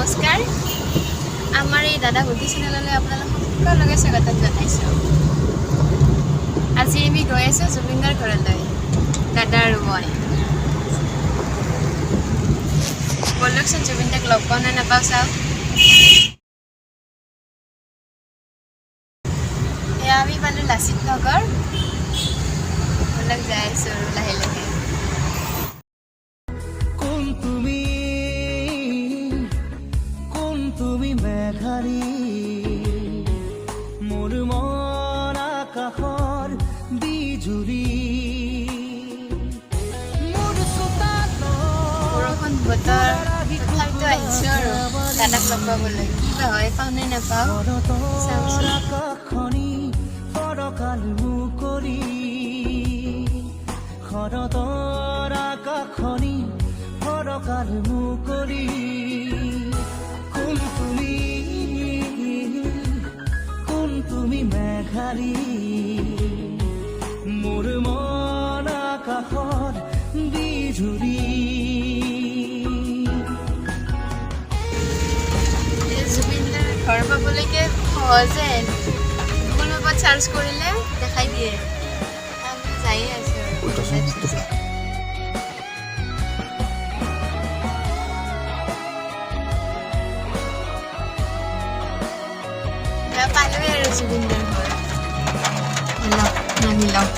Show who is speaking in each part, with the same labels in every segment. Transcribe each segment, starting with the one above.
Speaker 1: নমস্কাৰ আমাৰ এই দাদা গুটি চেনেললৈ আপোনালোক সকলোকে স্বাগতম জনাইছোঁ আজি আমি গৈ আছোঁ জুবিনদাৰ ঘৰলৈ দাদা আৰু মই বলকচোন জুবিনদাক লগ পাওঁ নে নাপাওঁ চাওঁ এয়া আমি পালোঁ লাচিত নগৰ বলক যাই আছোঁ আৰু লাহে লাহে
Speaker 2: তুমি মেঘাৰী মোৰ মন আকাশৰ বিজুৰী মোৰ
Speaker 1: বৰষুণ বতৰ তথাপিতো আহিছোঁ আৰু দাদাক লগ পাবলৈ কিবা হয় পাওঁ নে নাপাওঁ চাওঁচোন
Speaker 2: আকাশখনি ফৰকাল মুকৰি শৰতৰ আকাশখনি ফৰকাল মুকৰি তুমি মেঘাৰী মোৰ মন আকাশৰ বিজুৰী
Speaker 1: জুবিনদাৰ ঘৰ পাবলৈকে সহজে গুগল মেপত চাৰ্চ কৰিলে দেখাই দিয়ে আমি যায়ে আছোঁ পালোৱে আৰু জুবিনদাৰ ঘৰ নামি লওঁ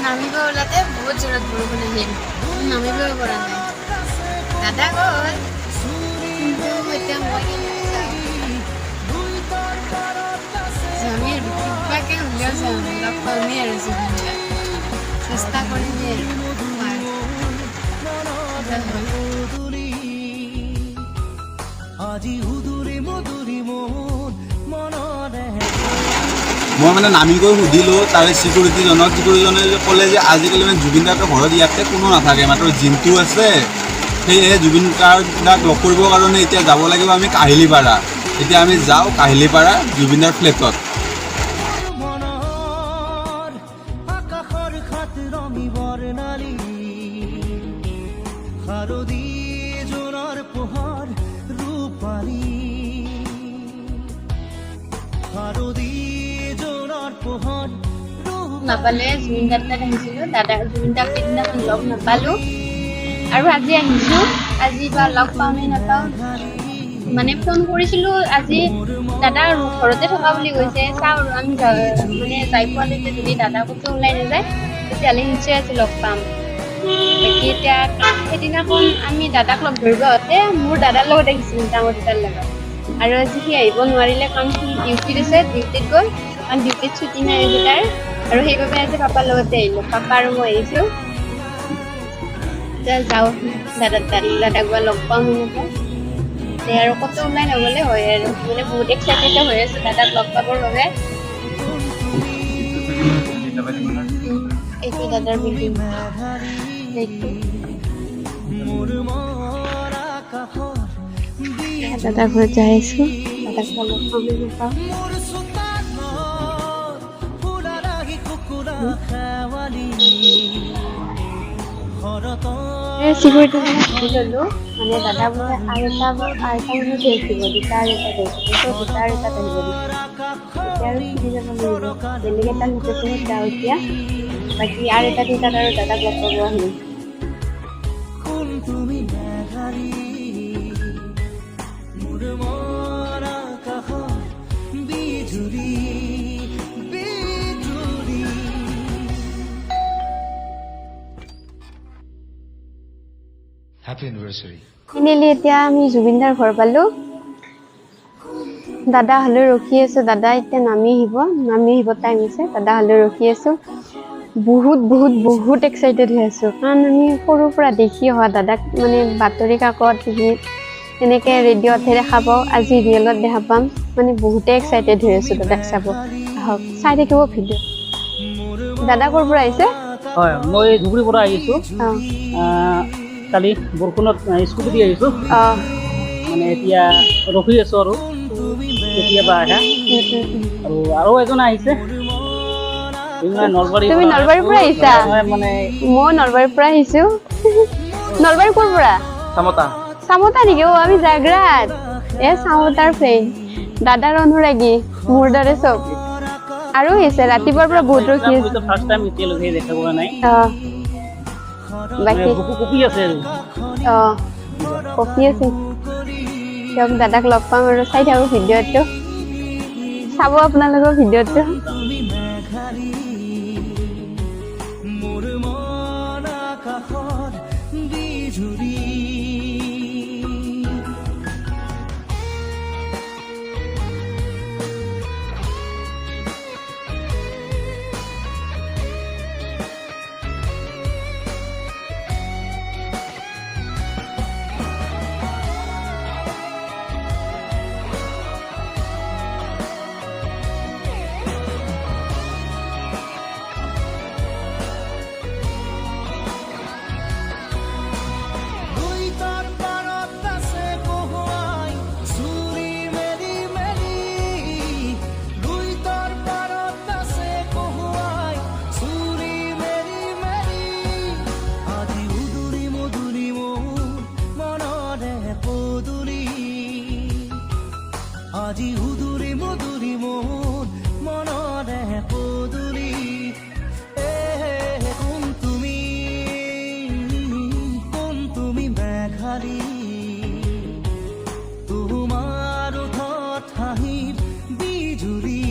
Speaker 1: নামিব ওলাতে বহুত জোৰত বৰষুণ আহিল নামিবই পৰা নাই দাদা গ'ল কিন্তু এতিয়া মই যামেই আৰু কিবাকৈ হ'লেও যাম লগ পামেই আৰু জুবিনদাক চেষ্টা কৰিমেই
Speaker 2: আজি উদুৰি মধুৰি
Speaker 3: মই মানে নামি গৈ সুধিলোঁ তাৰে চিকিউৰিটিজনে ক'লে যে আজিকালি মানে জুবিন দাৰ ঘৰত ইয়াতে কোনো নাথাকে মাত্ৰ জিমটো আছে সেয়েহে জুবিন দাক লগ কৰিবৰ কাৰণে এতিয়া যাব লাগিব আমি কাহিলীপাৰা এতিয়া আমি যাওঁ কাহিলীপাৰা জুবিন দাৰ ফ্লেটত
Speaker 1: নাপালে জুবিনদাৰ তাত আহিছিলোঁ দাদা জুবিনদাক সেইদিনাখন লগ নাপালোঁ আৰু আজি আহিছোঁ আজি বা লগ পাওঁ নে নাপাওঁ মানে ফোন কৰিছিলোঁ আজি দাদা ঘৰতে থকা বুলি কৈছে চাওঁ আৰু আমি মানে যাই পোৱালৈকে যদি দাদা ক'তো ওলাই নাযায় তেতিয়াহ'লে নিশ্চয় আজি লগ পাম বাকী এতিয়া সেইদিনাখন আমি দাদাক লগ ধৰিব হওঁতে মোৰ দাদাৰ লগত আহিছিলোঁ ডাঙৰ দাদাৰ লগত আৰু আজি সি আহিব নোৱাৰিলে কাৰণ সি ডিউটিত আছে ডিউটিত গ'ল কাৰণ ডিউটিত ছুটি নাই আজি তাৰ আৰু সেইবাবে আজি পাপাৰ লগতে আহিলোঁ পাপা আৰু মই আহিছোঁ এতিয়া যাওঁ দাদাক বা লগ পাওঁ সেনেকৈ এতিয়া আৰু ক'তো ওলাই নগ'লে হয় আৰু মানে বহুত এক্সাইটেড হৈ আছোঁ দাদাক লগ পাবৰ বাবে এইটো দাদাৰ বিল্ডিং দাদাৰ ঘৰত যাই আছোঁ দাদাক লগ পাওঁ চিকিউৰিটিজনে সুধি ল'লোঁ মানে দাদা বোলে আৰু এটা মানুহ ধৰিছিব দুটা আৰু এটা ধৰিছিব দুটা আৰু এটা ধৰিব এতিয়া আৰু সুধি যাব লাগিব বেলেগ এটা লোকেশ্যনত যাওঁ এতিয়া বাকী আৰু এটা দুটাত আৰু দাদাক লগ পাব আহিম ফাইনেলি এতিয়া আমি জুবিনদাৰ ঘৰ পালোঁ দাদা হ'লেও ৰখি আছোঁ দাদা এতিয়া নামি আহিব টাইম হৈছে দাদা হ'লেও ৰখি আছোঁ বহুত এক্সাইটেড হৈ আছোঁ কাৰণ আমি সৰুৰ পৰা দেখি অহা দাদাক মানে বাতৰি কাকত টিভিত এনেকৈ ৰেডিঅ'তহে দেখা পাওঁ আজি ৰিয়েলত দেখা পাম মানে বহুতে এক্সাইটেড হৈ আছোঁ দাদাক চাব আহক চাই থাকিব ভিডিঅ' দাদা ক'ৰ পৰা আহিছে
Speaker 4: হয় মই ধুবুৰীৰ পৰা আহিছোঁ কালি বৰষুণত স্কুটি দি আহিছোঁ মানে এতিয়া ৰখি আছোঁ আৰু কেতিয়াবা আহে আৰু এজন আহিছে নলবাৰী
Speaker 1: তুমি নলবাৰীৰ পৰা আহিছা
Speaker 4: মানে
Speaker 1: মই নলবাৰীৰ পৰা আহিছোঁ নলবাৰী ক'ৰ পৰা
Speaker 4: চামতা
Speaker 1: চামতা নেকি অ আমি জাগ্ৰাত চামতাৰ ফ্ৰেণ্ড দাদাৰ অনুৰাগী মোৰ দৰে চব আৰু হৈছে ৰাতিপুৱাৰ পৰা বহুত ৰখি আছে
Speaker 4: ফাৰ্ষ্ট টাইম এতিয়ালৈকে দেখা পোৱা নাই
Speaker 1: বাকী
Speaker 4: বুকু কপি আছে
Speaker 1: কপি আছে দিয়ক দাদাক লগ পাম আৰু চাই থাকোঁ ভিডিঅ'টো চাব আপোনালোকৰ ভিডিঅ'টো
Speaker 2: মোৰ মন আকাশত বিজুৰি আজি উদুৰি মধুৰি মোৰ মনৰে পদুলি কোন তুমি মেঘালী তোমাৰ ওঠত হাঁহিৰ বিজুৰি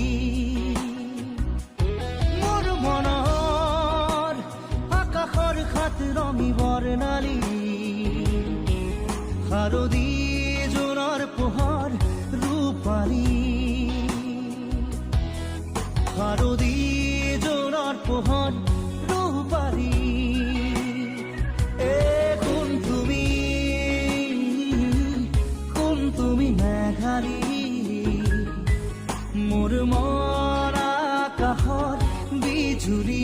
Speaker 2: মোৰ মনৰ আকাশৰ খাত ৰঙী বৰ্ণালী শাৰদী জোনৰ পোহৰ শাৰদী জোনৰ পোহৰ ৰূপালী কোন তুমি মেঘালী মোৰ মন আকাশৰ বিজুৰি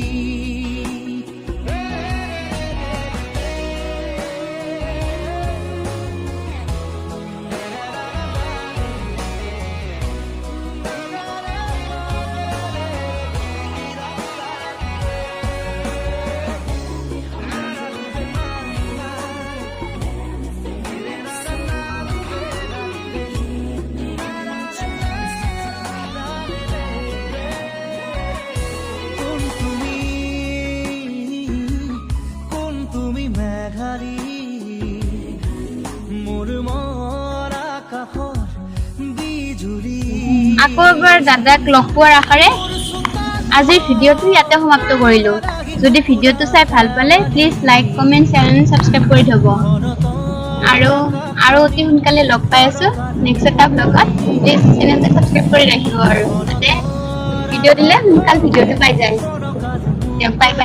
Speaker 1: আকৌ এবাৰ দাদাক লগ পোৱাৰ আশাৰে আজিৰ ভিডিঅ'টো ইয়াতে সমাপ্ত কৰিলোঁ যদি ভিডিঅ'টো চাই ভাল পালে please like comment share and subscribe কৰি থ'ব আৰু অতি সোনকালে লগ পাই আছোঁ নেক্সট এটা ব্লগত প্লিজ চেনেলটো ছাবস্ক্ৰাইব কৰি ৰাখিব আৰু যাতে ভিডিঅ' দিলে সোনকালে ভিডিঅ'টো পাই যায় দিয়ক বাই বাই